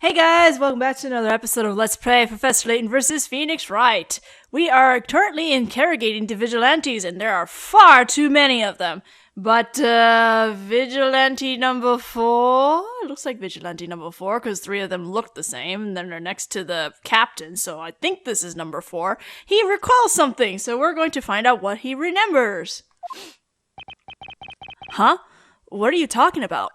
Hey guys, welcome back to another episode of Let's Play Professor Layton vs. Phoenix Wright. We are currently interrogating the vigilantes, and there are far too many of them. But, vigilante number 4? It looks like vigilante number 4, because 3 of them look the same, and then they're next to the captain, so I think this is number 4. He recalls something, so we're going to find out what he remembers. Huh? What are you talking about?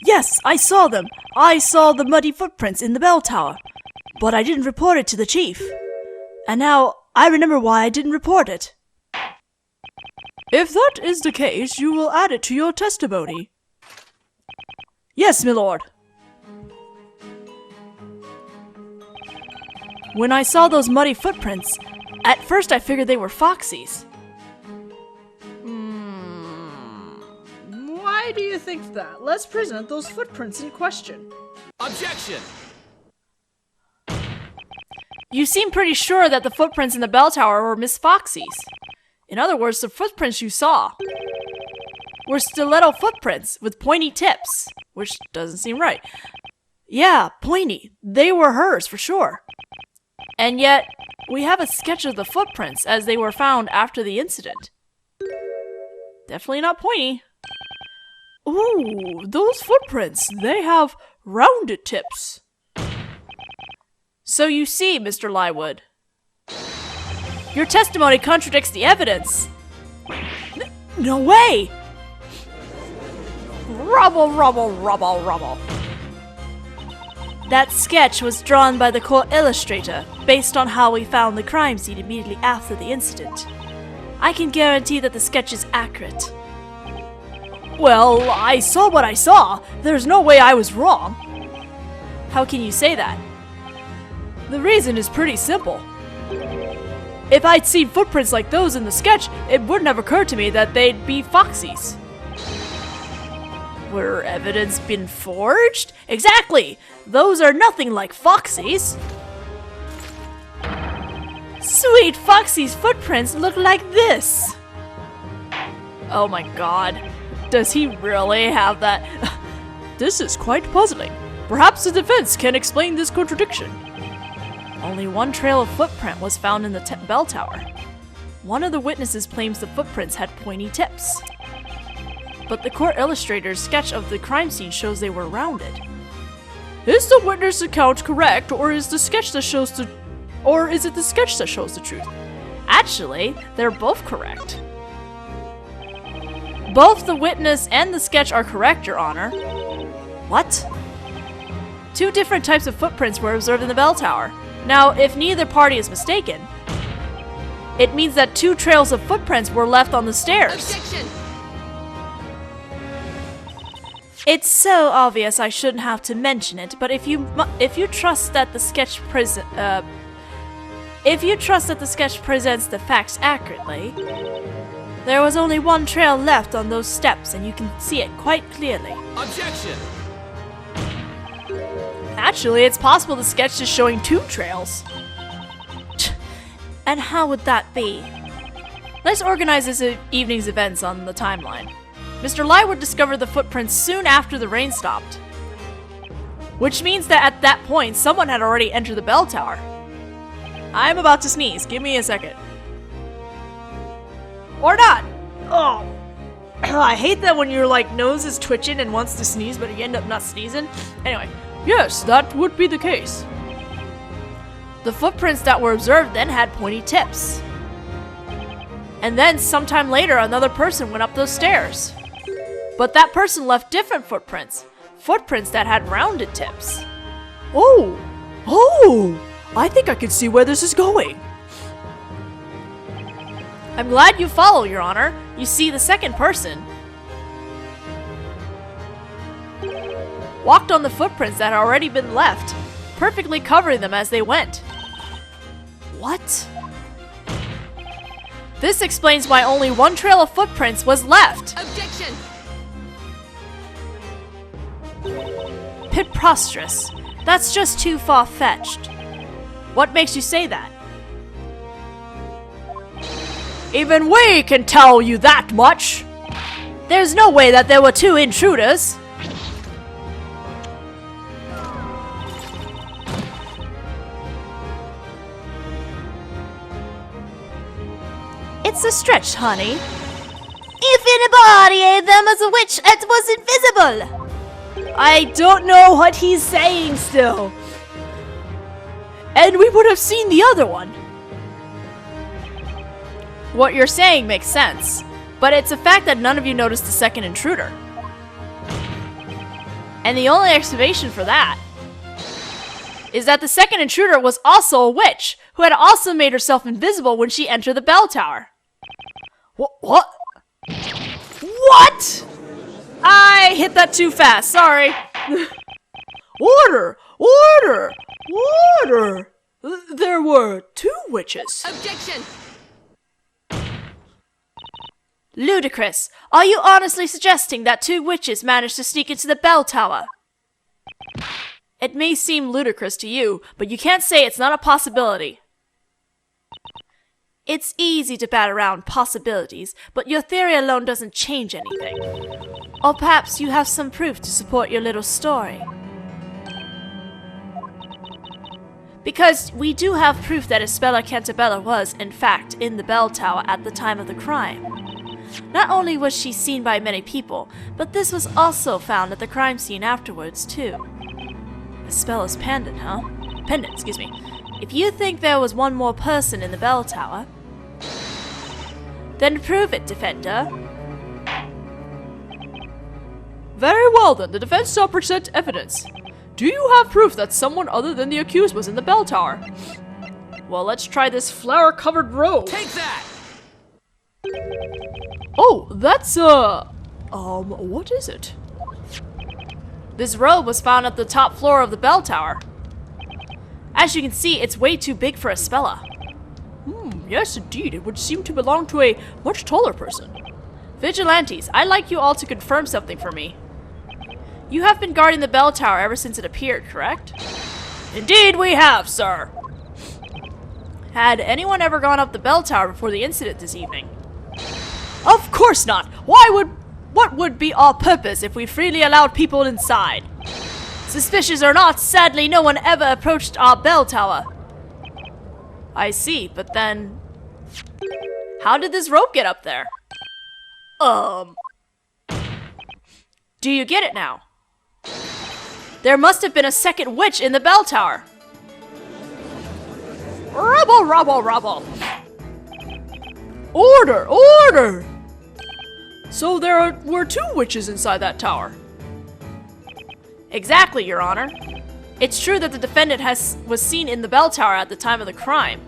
Yes, I saw them! I saw the muddy footprints in the bell tower. But I didn't report it to the chief. And now, I remember why I didn't report it. If that is the case, you will add it to your testimony. Yes, my lord. When I saw those muddy footprints, at first I figured they were Foxy's. Why do you think that? Let's present those footprints in question. Objection! You seem pretty sure that the footprints in the bell tower were Miss Foxy's. In other words, the footprints you saw were stiletto footprints with pointy tips, which doesn't seem right. Yeah, pointy. They were hers for sure. And yet, we have a sketch of the footprints as they were found after the incident. Definitely not pointy. Ooh, those footprints, they have rounded tips. So you see, Mr. Lywood, your testimony contradicts the evidence. No way! Rubble, rubble, rubble, rubble. That sketch was drawn by the court illustrator, based on how we found the crime scene immediately after the incident. I can guarantee that the sketch is accurate. Well, I saw what I saw. There's no way I was wrong. How can you say that? The reason is pretty simple. If I'd seen footprints like those in the sketch, it wouldn't have occurred to me that they'd be Foxy's. Were evidence been forged? Exactly! Those are nothing like Foxy's. Sweet Foxy's footprints look like this. Oh my god. Does he really have that? This is quite puzzling. Perhaps the defense can explain this contradiction. Only one trail of footprint was found in the bell tower. One of the witnesses claims the footprints had pointy tips. But the court illustrator's sketch of the crime scene shows they were rounded. Is the witness account correct, or is it the sketch that shows the truth? Actually, they're both correct. Both the witness and the sketch are correct, Your Honor. What? 2 different types of footprints were observed in the bell tower. Now, if neither party is mistaken, it means that 2 trails of footprints were left on the stairs. Objection! It's so obvious I shouldn't have to mention it, but if you trust that the sketch presents the facts accurately, there was only one trail left on those steps, and you can see it quite clearly. Objection! Actually, it's possible the sketch is showing 2 trails. And how would that be? Let's organize this evening's events on the timeline. Mr. Lywood discovered the footprints soon after the rain stopped. Which means that at that point, someone had already entered the bell tower. I'm about to sneeze. Give me a second. Or not! Oh! I hate that when your, nose is twitching and wants to sneeze, but you end up not sneezing. Anyway, yes, that would be the case. The footprints that were observed then had pointy tips. And then, sometime later, another person went up those stairs. But that person left different footprints. Footprints that had rounded tips. Oh! I think I can see where this is going. I'm glad you follow, Your Honor. You see, the second person walked on the footprints that had already been left, perfectly covering them as they went. What? This explains why only one trail of footprints was left. Objection! Preposterous. That's just too far-fetched. What makes you say that? Even we can tell you that much! There's no way that there were 2 intruders! It's a stretch, honey. If anybody ate them as a witch, it was invisible. I don't know what he's saying still. And we would have seen the other one. What you're saying makes sense, but it's a fact that none of you noticed the second intruder. And the only explanation for that is that the second intruder was also a witch, who had also made herself invisible when she entered the bell tower. What? What? I hit that too fast, sorry. Order! Order! Order! There were 2 witches. Objection! Ludicrous. Are you honestly suggesting that 2 witches managed to sneak into the bell tower? It may seem ludicrous to you, but you can't say it's not a possibility. It's easy to bat around possibilities, but your theory alone doesn't change anything. Or perhaps you have some proof to support your little story. Because we do have proof that Isabella Cantabella was, in fact, in the bell tower at the time of the crime. Not only was she seen by many people, but this was also found at the crime scene afterwards, too. Isabella's pendant, huh? Pendant, excuse me. If you think there was one more person in the bell tower, then prove it, defender. Very well then, the defense shall present evidence. Do you have proof that someone other than the accused was in the bell tower? Well, let's try this flower-covered robe. Take that! Oh, that's, what is it? This robe was found at the top floor of the bell tower. As you can see, it's way too big for Isabella. Yes indeed, it would seem to belong to a much taller person. Vigilantes, I'd like you all to confirm something for me. You have been guarding the bell tower ever since it appeared, correct? Indeed we have, sir! Had anyone ever gone up the bell tower before the incident this evening? Of course not! What would be our purpose if we freely allowed people inside? Suspicious or not, sadly no one ever approached our bell tower. I see, but then... how did this rope get up there? Do you get it now? There must have been a second witch in the bell tower. Rubble, rubble, rubble. Order, order! So there were 2 witches inside that tower. Exactly, Your Honor. It's true that the defendant was seen in the bell tower at the time of the crime.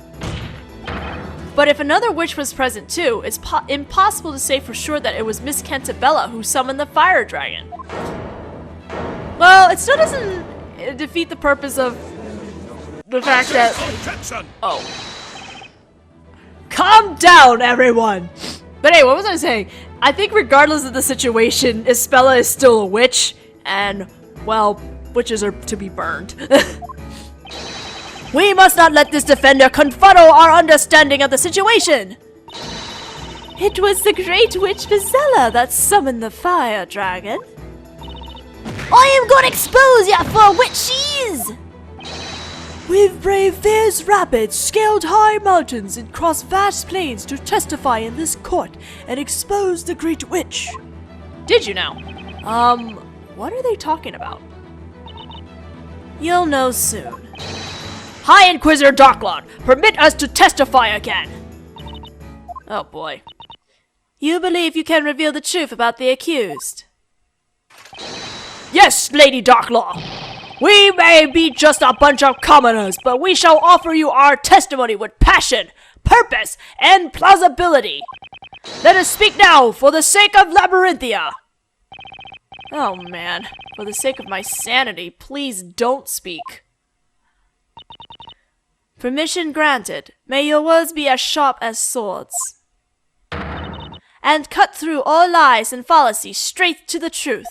But if another witch was present too, it's impossible to say for sure that it was Miss Cantabella who summoned the fire dragon. Well, it still doesn't defeat the purpose of the fact that... Oh. Calm down, everyone! But hey, what was I saying? I think regardless of the situation, Isabella is still a witch, and, well, witches are to be burned. We must not let this defender confuddle our understanding of the situation! It was the great witch Vizela that summoned the fire dragon. I am gonna expose ya for what she is! We've braved fierce rapids, scaled high mountains, and crossed vast plains to testify in this court and expose the great witch. Did you now? What are they talking about? You'll know soon. High Inquisitor Darklord, permit us to testify again! Oh boy. You believe you can reveal the truth about the accused? Yes, Lady Darklaw! We may be just a bunch of commoners, but we shall offer you our testimony with passion, purpose, and plausibility. Let us speak now, for the sake of Labyrinthia! Oh man, for the sake of my sanity, please don't speak. Permission granted. May your words be as sharp as swords, and cut through all lies and fallacy straight to the truth.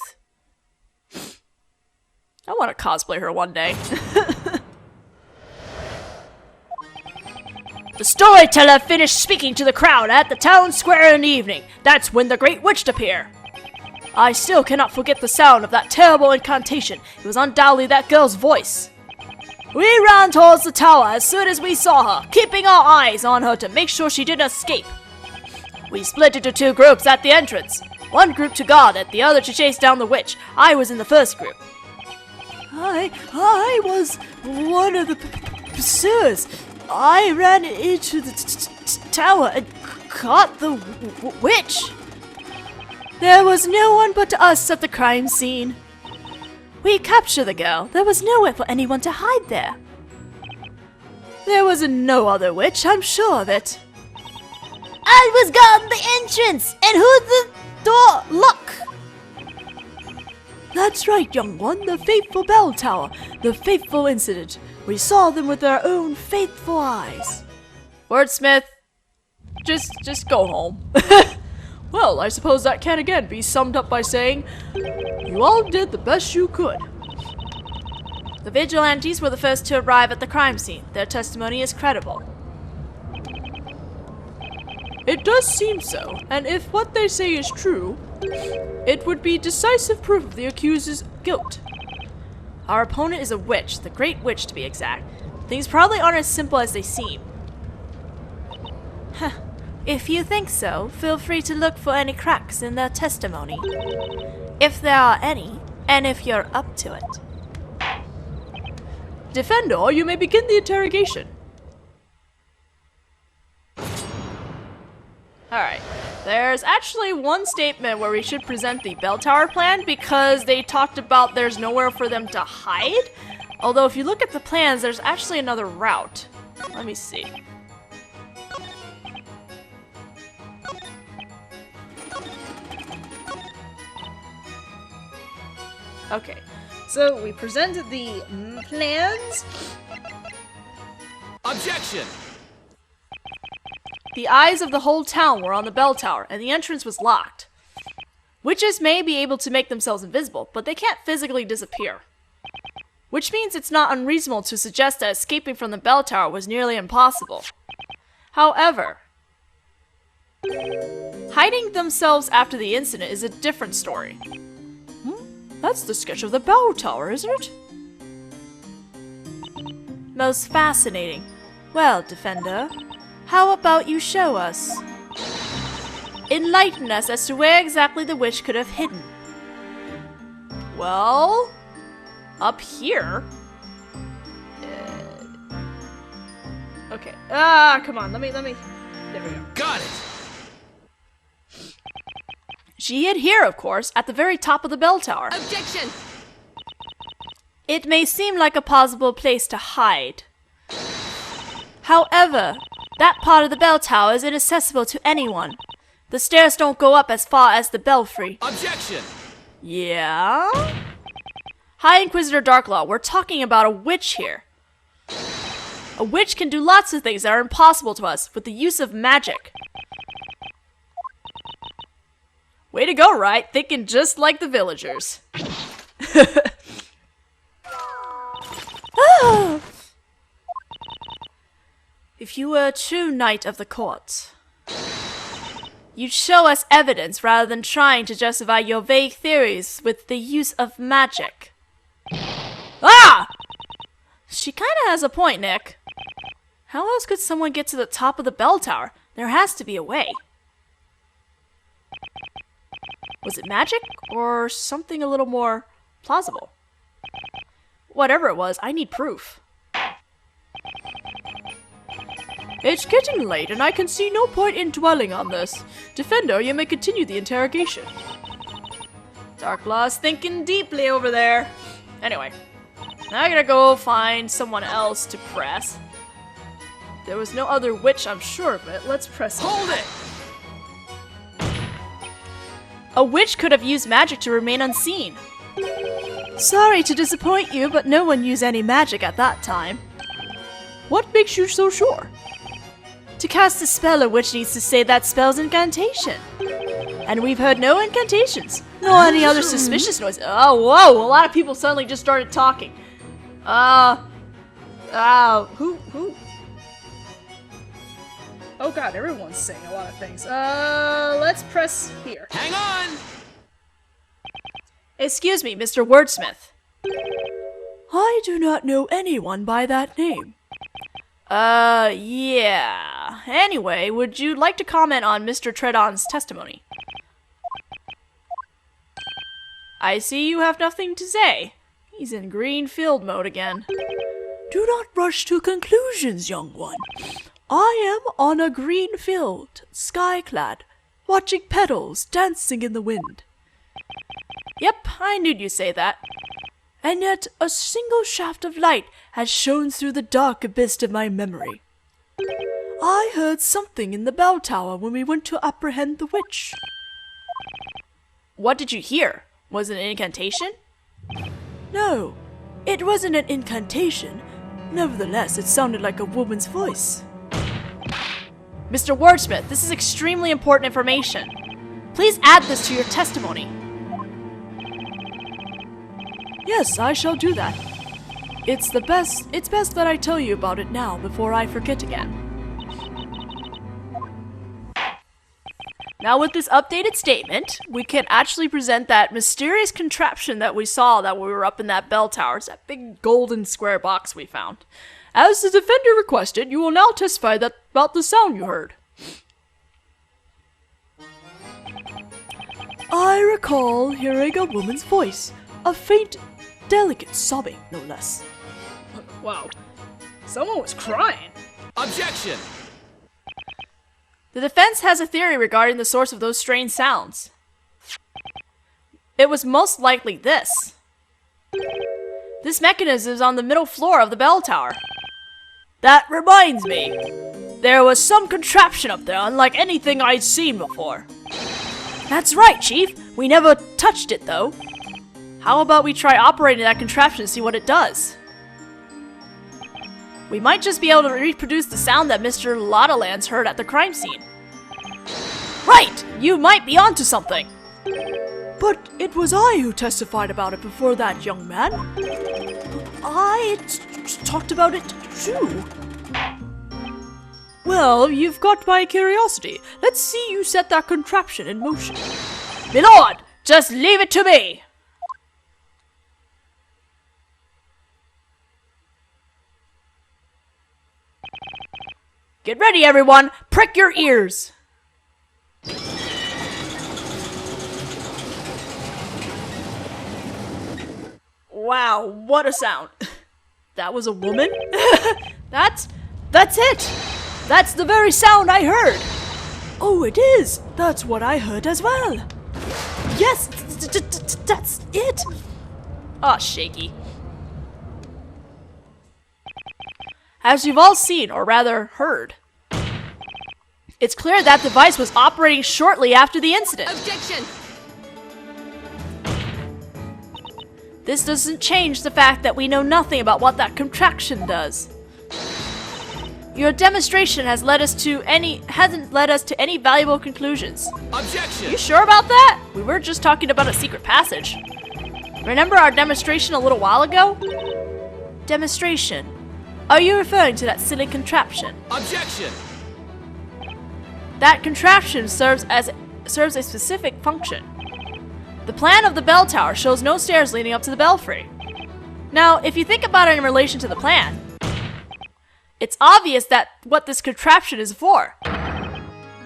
I want to cosplay her one day. The storyteller finished speaking to the crowd at the town square in the evening. That's when the Great Witch appeared. I still cannot forget the sound of that terrible incantation. It was undoubtedly that girl's voice. We ran towards the tower as soon as we saw her, keeping our eyes on her to make sure she didn't escape. We split into two groups at the entrance. One group to guard it, the other to chase down the witch. I was in the first group. I was one of the pursuers. I ran into the tower and caught the witch. There was no one but us at the crime scene. We captured the girl. There was nowhere for anyone to hide there. There was no other witch, I'm sure of it. I was guarding the entrance, and who'd the door lock? That's right, young one, the faithful bell tower, the faithful incident. We saw them with our own faithful eyes. Wordsmith, just go home. Well, I suppose that can again be summed up by saying, you all did the best you could. The vigilantes were the first to arrive at the crime scene. Their testimony is credible. It does seem so, and if what they say is true, it would be decisive proof of the accused's guilt. Our opponent is a witch, the Great Witch to be exact. Things probably aren't as simple as they seem. Huh. If you think so, feel free to look for any cracks in their testimony. If there are any, and if you're up to it. Defender, you may begin the interrogation. Alright, there's actually one statement where we should present the bell tower plan because they talked about there's nowhere for them to hide. Although if you look at the plans, there's actually another route. Let me see. Okay, so we presented the plans. Objection! The eyes of the whole town were on the bell tower, and the entrance was locked. Witches may be able to make themselves invisible, but they can't physically disappear. Which means it's not unreasonable to suggest that escaping from the bell tower was nearly impossible. However, hiding themselves after the incident is a different story. That's the sketch of the bell tower, isn't it? Most fascinating. Well, Defender, how about you show us? Enlighten us as to where exactly the witch could have hidden. Well, up here. Okay. Come on. Let me. There we go. Got it! She hid here, of course, at the very top of the bell tower. Objection! It may seem like a possible place to hide. However, that part of the bell tower is inaccessible to anyone. The stairs don't go up as far as the belfry. Objection! Yeah? High Inquisitor Darklaw, we're talking about a witch here. A witch can do lots of things that are impossible to us with the use of magic. Way to go, Wright, thinking just like the villagers. Ah! If you were a true knight of the court, you'd show us evidence rather than trying to justify your vague theories with the use of magic. Ah! She kinda has a point, Nick. How else could someone get to the top of the bell tower? There has to be a way. Was it magic or something a little more plausible? Whatever it was, I need proof. It's getting late and I can see no point in dwelling on this. Defender, you may continue the interrogation. Darklaw's thinking deeply over there. Anyway, now I gotta go find someone else to press. There was no other witch, I'm sure of it. Let's press. Hold it! A witch could have used magic to remain unseen. Sorry to disappoint you, but no one used any magic at that time. What makes you so sure? To cast a spell, a witch needs to say that spell's incantation. And we've heard no incantations, nor any other suspicious noise. Oh, whoa, a lot of people suddenly just started talking. Who? Oh god, everyone's saying a lot of things. Let's press here. Hang on! Excuse me, Mr. Wordsmith. I do not know anyone by that name. Yeah. Anyway, would you like to comment on Mr. Treadon's testimony? I see you have nothing to say. He's in green field mode again. Do not rush to conclusions, young one. I am on a green field, sky-clad, watching petals dancing in the wind. Yep, I knew you'd say that. And yet a single shaft of light has shone through the dark abyss of my memory. I heard something in the bell tower when we went to apprehend the witch. What did you hear? Was it an incantation? No, it wasn't an incantation. Nevertheless, it sounded like a woman's voice. Mr. Wordsmith, this is extremely important information. Please add this to your testimony. Yes, I shall do that. It's best that I tell you about it now before I forget again. Now with this updated statement, we can actually present that mysterious contraption that we saw that we were up in that bell tower. It's that big golden square box we found. As the defender requested, you will now testify about the sound you heard. I recall hearing a woman's voice, a faint, delicate sobbing, no less. Wow, someone was crying. Objection! The defense has a theory regarding the source of those strange sounds. It was most likely this. This mechanism is on the middle floor of the bell tower. That reminds me. There was some contraption up there unlike anything I'd seen before. That's right, Chief. We never touched it, though. How about we try operating that contraption to see what it does? We might just be able to reproduce the sound that Mr. Lottalands heard at the crime scene. Right! You might be onto something! But it was I who testified about it before that young man. I talked about it too. Well, you've got my curiosity. Let's see you set that contraption in motion. Milord, just leave it to me! Get ready, everyone! Prick your ears! Wow, what a sound. That was a woman? That's it! That's the very sound I heard! Oh, it is! That's what I heard as well! Yes, that's it! Ah, shaky. As you've all seen, or rather heard, it's clear that device was operating shortly after the incident. Objection! This doesn't change the fact that we know nothing about what that contraption does. Your demonstration hasn't led us to any valuable conclusions. Objection! You sure about that? We were just talking about a secret passage. Remember our demonstration a little while ago? Demonstration. Are you referring to that silly contraption? Objection! That contraption serves a specific function. The plan of the bell tower shows no stairs leading up to the belfry. Now, if you think about it in relation to the plan, it's obvious that what this contraption is for.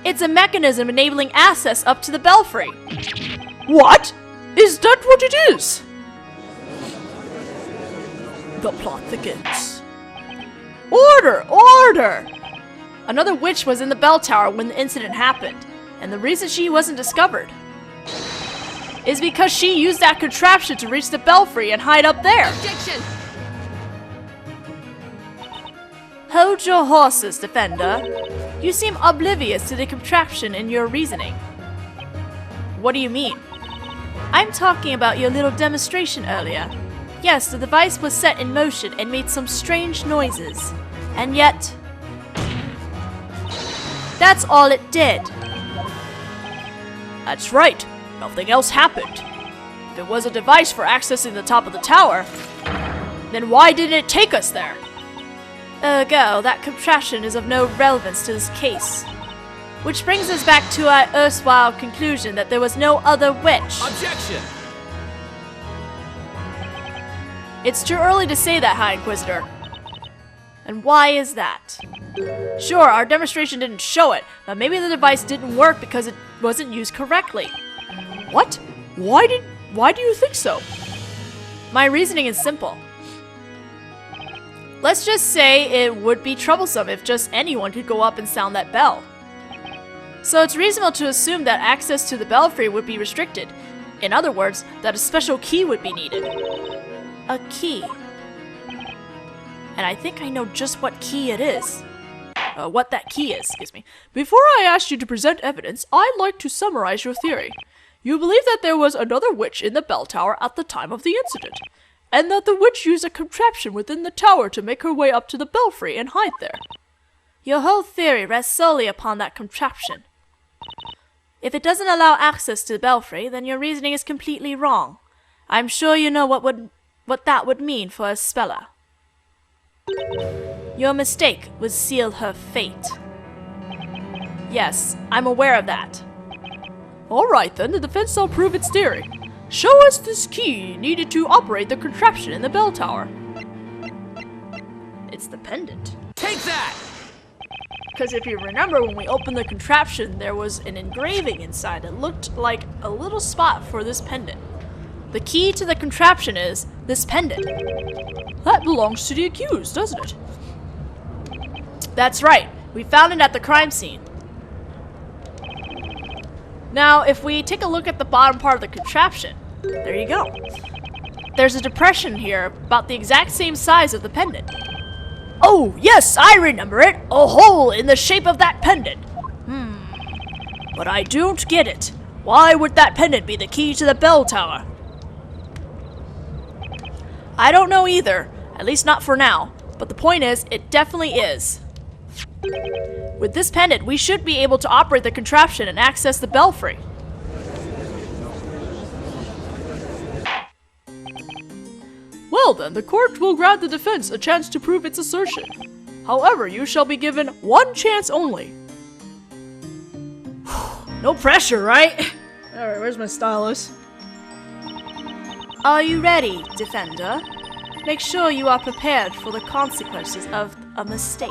It's a mechanism enabling access up to the belfry. What? Is that what it is? The plot thickens. Order! Order! Another witch was in the bell tower when the incident happened, and the reason she wasn't discovered is because she used that contraption to reach the belfry and hide up there. Objection! Hold your horses, defender. You seem oblivious to the contraption in your reasoning. What do you mean? I'm talking about your little demonstration earlier. Yes, the device was set in motion and made some strange noises. And yet, that's all it did. That's right. Nothing else happened. If it was a device for accessing the top of the tower, then why didn't it take us there? Ergo, that contraption is of no relevance to this case. Which brings us back to our erstwhile conclusion that there was no other witch. Objection! It's too early to say that, High Inquisitor. And why is that? Sure, our demonstration didn't show it, but maybe the device didn't work because it wasn't used correctly. What? Why do you think so? My reasoning is simple. Let's just say it would be troublesome if just anyone could go up and sound that bell. So it's reasonable to assume that access to the belfry would be restricted. In other words, that a special key would be needed. A key. And I think I know just what key it is. What that key is, excuse me. Before I ask you to present evidence, I'd like to summarize your theory. You believe that there was another witch in the bell tower at the time of the incident, and that the witch used a contraption within the tower to make her way up to the belfry and hide there. Your whole theory rests solely upon that contraption. If it doesn't allow access to the belfry, then your reasoning is completely wrong. I'm sure you know what that would mean for a speller. Your mistake would seal her fate. Yes, I'm aware of that. Alright then, the defense shall prove its theory. Show us this key needed to operate the contraption in the bell tower. It's the pendant. Take that! Because if you remember, when we opened the contraption, there was an engraving inside that looked like a little spot for this pendant. The key to the contraption is this pendant. That belongs to the accused, doesn't it? That's right. We found it at the crime scene. Now, if we take a look at the bottom part of the contraption, there you go. There's a depression here about the exact same size of the pendant. Oh, yes, I remember it. A hole in the shape of that pendant. But I don't get it. Why would that pendant be the key to the bell tower? I don't know either, at least not for now. But the point is, it definitely is. With this pendant, we should be able to operate the contraption and access the belfry. Well then, the court will grant the defense a chance to prove its assertion. However, you shall be given one chance only. No pressure, right? Alright, where's my stylus? Are you ready, defender? Make sure you are prepared for the consequences of a mistake.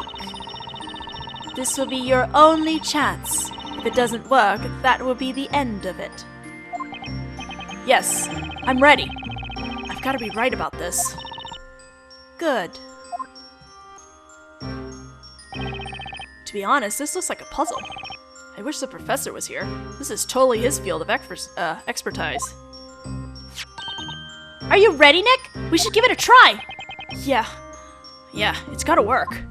This will be your only chance. If it doesn't work, that will be the end of it. Yes, I'm ready. I've got to be right about this. Good. To be honest, this looks like a puzzle. I wish the professor was here. This is totally his field of expertise. Are you ready, Nick? We should give it a try. Yeah, it's gotta work.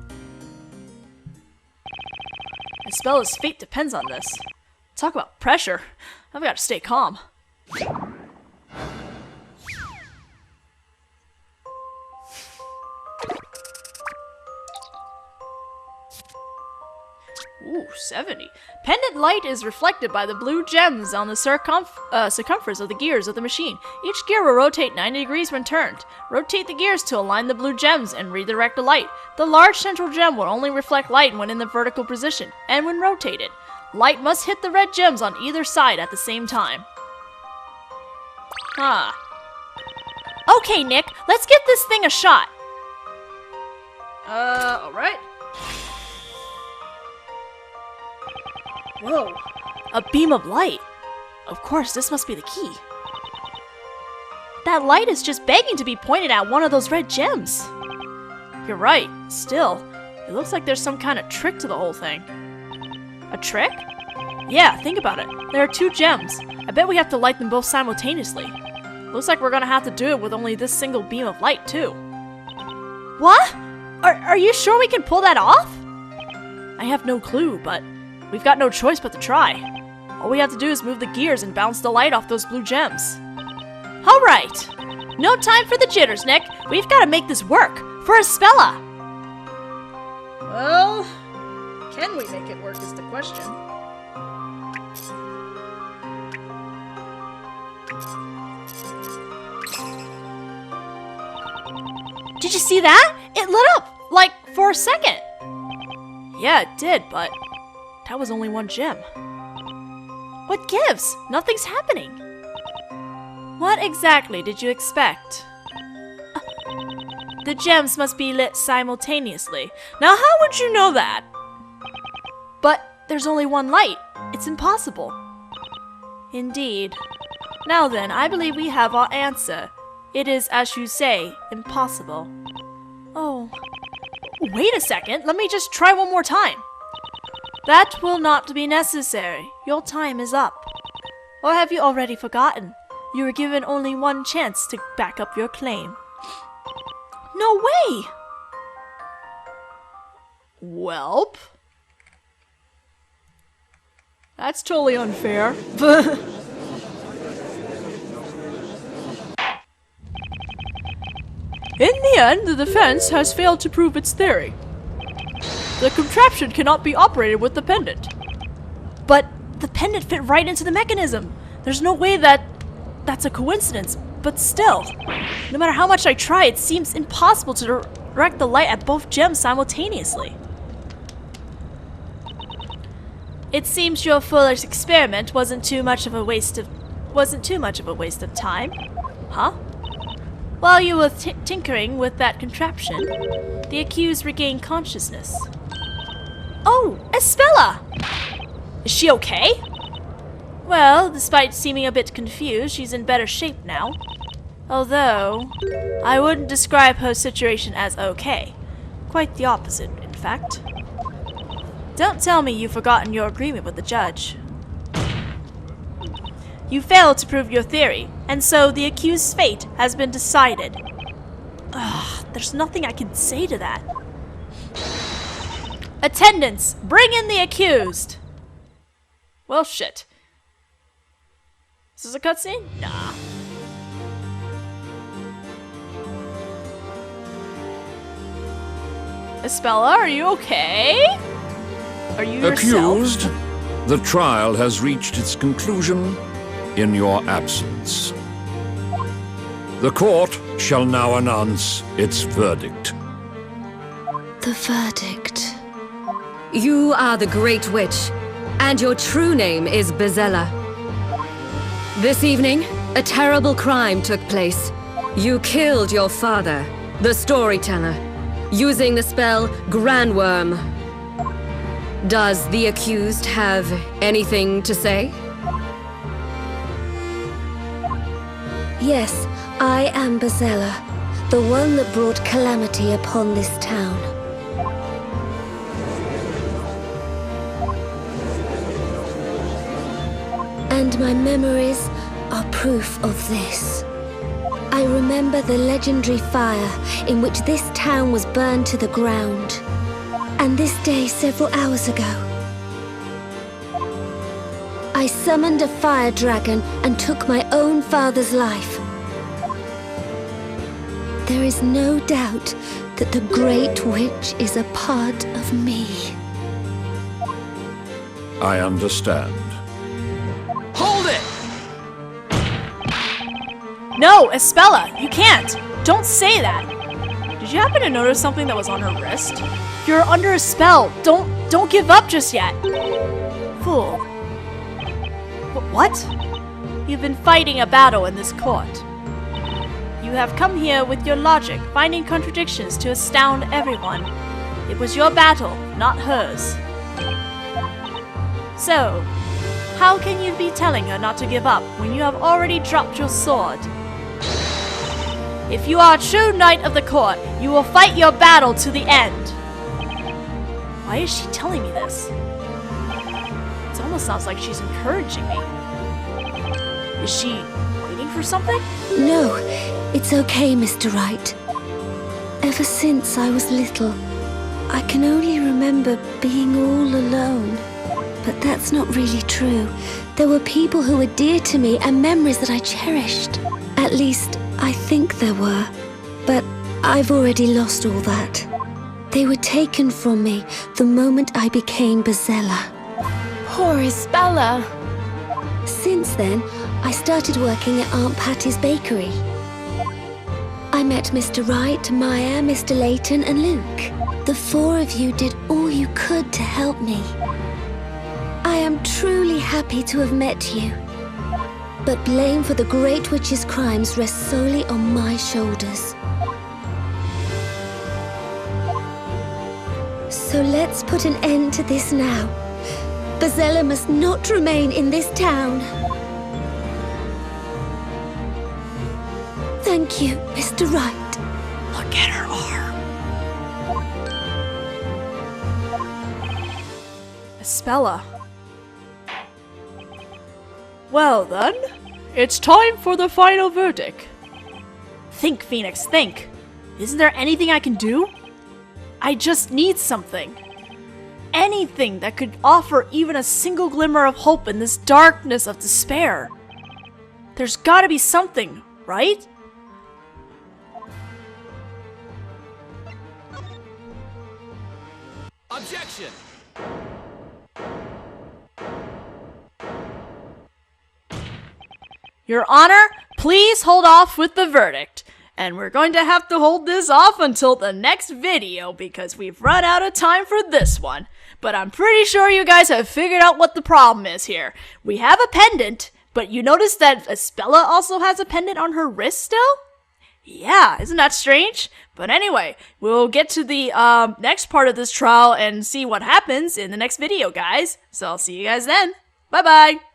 My speller's fate depends on this. Talk about pressure. I've got to stay calm. Ooh, 70. Pendant light is reflected by the blue gems on the circumference of the gears of the machine. Each gear will rotate 90 degrees when turned. Rotate the gears to align the blue gems and redirect the light. The large central gem will only reflect light when in the vertical position, and when rotated. Light must hit the red gems on either side at the same time. Okay, Nick, let's give this thing a shot. Alright. Whoa, a beam of light. Of course, this must be the key. That light is just begging to be pointed at one of those red gems. You're right, still, it looks like there's some kind of trick to the whole thing. A trick? Yeah, think about it. There are two gems. I bet we have to light them both simultaneously. Looks like we're gonna have to do it with only this single beam of light, too. What? Are you sure we can pull that off? I have no clue, but we've got no choice but to try. All we have to do is move the gears and bounce the light off those blue gems. Alright. No time for the jitters, Nick. We've got to make this work. For Espella. Well, can we make it work is the question. Did you see that? It lit up, like, for a second. Yeah, it did, but that was only one gem. What gives? Nothing's happening. What exactly did you expect? The gems must be lit simultaneously. Now, how would you know that? But there's only one light. It's impossible. Indeed. Now then, I believe we have our answer. It is, as you say, impossible. Oh. Wait a second. Let me just try one more time. That will not be necessary. Your time is up. Or have you already forgotten? You were given only one chance to back up your claim. No way! Welp. That's totally unfair. In the end, the defense has failed to prove its theory. The contraption cannot be operated with the pendant. But the pendant fit right into the mechanism. There's no way that's a coincidence, but still. No matter how much I try, it seems impossible to direct the light at both gems simultaneously. It seems your foolish experiment wasn't too much of a waste of time, huh? While you were tinkering with that contraption, the accused regained consciousness. Oh, Espella! Is she okay? Well, despite seeming a bit confused, she's in better shape now. Although, I wouldn't describe her situation as okay. Quite the opposite, in fact. Don't tell me you've forgotten your agreement with the judge. You failed to prove your theory, and so the accused's fate has been decided. Ugh, there's nothing I can say to that. Attendants, bring in the accused! Well, shit. Is this a cutscene? Nah. Espella, are you okay? Are you yourself? Accused, the trial has reached its conclusion in your absence. The court shall now announce its verdict. The verdict. You are the Great Witch, and your true name is Bezella. This evening, a terrible crime took place. You killed your father, the storyteller, using the spell Grandworm. Does the accused have anything to say? Yes, I am Bezella, the one that brought calamity upon this town. And my memories are proof of this. I remember the legendary fire in which this town was burned to the ground. And this day several hours ago, I summoned a fire dragon and took my own father's life. There is no doubt that the Great Witch is a part of me. I understand. Hold it! No, Espella, you can't! Don't say that! Did you happen to notice something that was on her wrist? You're under a spell! Don't give up just yet! Fool. What? You've been fighting a battle in this court. You have come here with your logic, finding contradictions to astound everyone. It was your battle, not hers. So, how can you be telling her not to give up when you have already dropped your sword? If you are a true knight of the court, you will fight your battle to the end. Why is she telling me this? It almost sounds like she's encouraging me. Is she waiting for something? No, it's okay, Mr. Wright. Ever since I was little, I can only remember being all alone. But that's not really true. There were people who were dear to me and memories that I cherished. At least, I think there were. But I've already lost all that. They were taken from me the moment I became Bezella. Poor Espella. Since then, I started working at Aunt Patty's bakery. I met Mr. Wright, Maya, Mr. Layton, and Luke. The four of you did all you could to help me. I am truly happy to have met you. But blame for the Great Witch's crimes rests solely on my shoulders. So let's put an end to this now. Bezella must not remain in this town. Thank you, Mr. Wright. Look at her arm. Espella. Well then, it's time for the final verdict. Think, Phoenix, think. Isn't there anything I can do? I just need something. Anything that could offer even a single glimmer of hope in this darkness of despair. There's gotta be something, right? Objection! Your Honor, please hold off with the verdict. And we're going to have to hold this off until the next video because we've run out of time for this one. But I'm pretty sure you guys have figured out what the problem is here. We have a pendant, but you notice that Espella also has a pendant on her wrist still? Yeah, isn't that strange? But anyway, we'll get to the next part of this trial and see what happens in the next video, guys. So I'll see you guys then. Bye-bye!